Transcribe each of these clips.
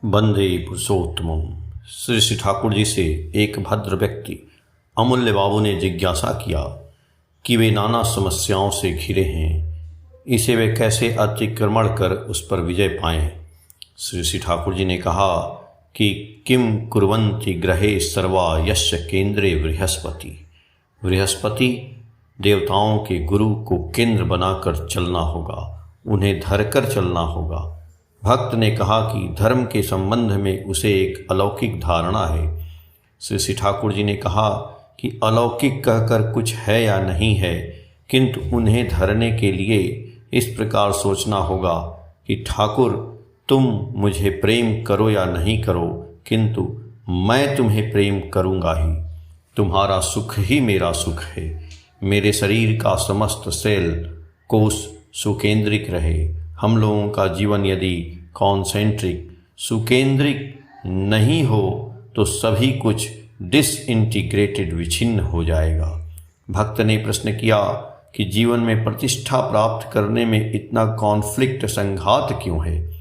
वंदे पुरुषोत्तमम्। श्री श्री ठाकुर जी से एक भद्र व्यक्ति अमूल्य बाबू ने जिज्ञासा किया कि वे नाना समस्याओं से घिरे हैं, इसे वे कैसे अतिक्रमण कर उस पर विजय पाएं। श्री श्री ठाकुर जी ने कहा कि किम कुर्वन्ति ग्रहे सर्वा यस्य केंद्रे बृहस्पति। बृहस्पति देवताओं के गुरु को केंद्र बनाकर चलना होगा, उन्हें धरकर चलना होगा। भक्त ने कहा कि धर्म के संबंध में उसे एक अलौकिक धारणा है। श्री श्री ठाकुर जी ने कहा कि अलौकिक कहकर कुछ है या नहीं है, किंतु उन्हें धरने के लिए इस प्रकार सोचना होगा कि ठाकुर तुम मुझे प्रेम करो या नहीं करो, किंतु मैं तुम्हें प्रेम करूँगा ही। तुम्हारा सुख ही मेरा सुख है। मेरे शरीर का समस्त सेल कोष सुकेंद्रिक रहे। हम लोगों का जीवन यदि कॉन्सेंट्रिक सुकेंद्रिक नहीं हो तो सभी कुछ डिसइंटीग्रेटेड विच्छिन्न हो जाएगा। भक्त ने प्रश्न किया कि जीवन में प्रतिष्ठा प्राप्त करने में इतना कॉन्फ्लिक्ट संघात क्यों है।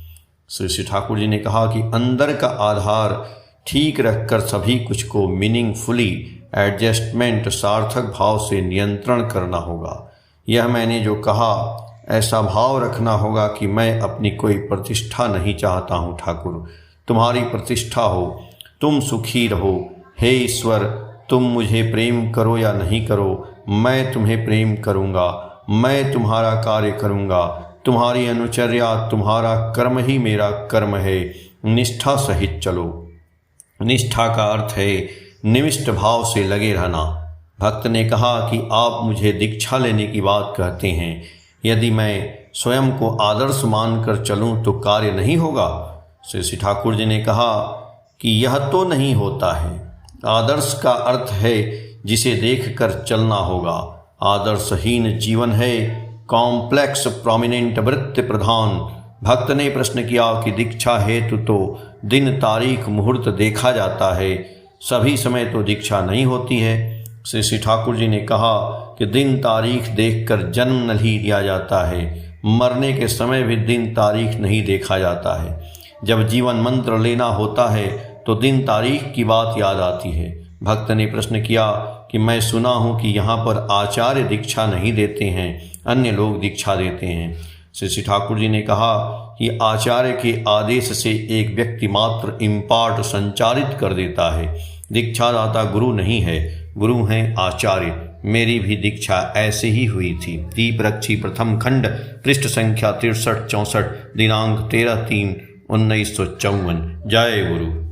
श्री श्री ठाकुर जी ने कहा कि अंदर का आधार ठीक रखकर सभी कुछ को मीनिंगफुली एडजस्टमेंट सार्थक भाव से नियंत्रण करना होगा। यह मैंने जो कहा ऐसा भाव रखना होगा कि मैं अपनी कोई प्रतिष्ठा नहीं चाहता हूँ ठाकुर, तुम्हारी प्रतिष्ठा हो, तुम सुखी रहो। हे ईश्वर, तुम मुझे प्रेम करो या नहीं करो, मैं तुम्हें प्रेम करूँगा, मैं तुम्हारा कार्य करूँगा। तुम्हारी अनुचर्या, तुम्हारा कर्म ही मेरा कर्म है। निष्ठा सहित चलो। निष्ठा का अर्थ है निविष्ट भाव से लगे रहना। भक्त ने कहा कि आप मुझे दीक्षा लेने की बात कहते हैं, यदि मैं स्वयं को आदर्श मानकर चलूं तो कार्य नहीं होगा। श्री श्री ठाकुर जी ने कहा कि यह तो नहीं होता है। आदर्श का अर्थ है जिसे देखकर चलना होगा। आदर्शहीन जीवन है कॉम्प्लेक्स प्रोमिनेंट वृत्ति प्रधान। भक्त ने प्रश्न किया कि दीक्षा हेतु तो दिन तारीख मुहूर्त देखा जाता है, सभी समय तो दीक्षा नहीं होती है। श्री श्री ठाकुर जी ने कहा कि दिन तारीख देखकर जन्म नहीं दिया जाता है, मरने के समय भी दिन तारीख नहीं देखा जाता है। जब जीवन मंत्र लेना होता है तो दिन तारीख की बात याद आती है। भक्त ने प्रश्न किया कि मैं सुना हूँ कि यहाँ पर आचार्य दीक्षा नहीं देते हैं, अन्य लोग दीक्षा देते हैं। श्री श्री ठाकुर जी ने कहा कि आचार्य के आदेश से एक व्यक्ति मात्र इम्पार्ट संचारित कर देता है। दीक्षादाता गुरु नहीं है, गुरु हैं आचार्य। मेरी भी दीक्षा ऐसे ही हुई थी। दीपरक्षी प्रथम खंड, पृष्ठ संख्या 63-64, दिनांक 13/3/1954। जय गुरु।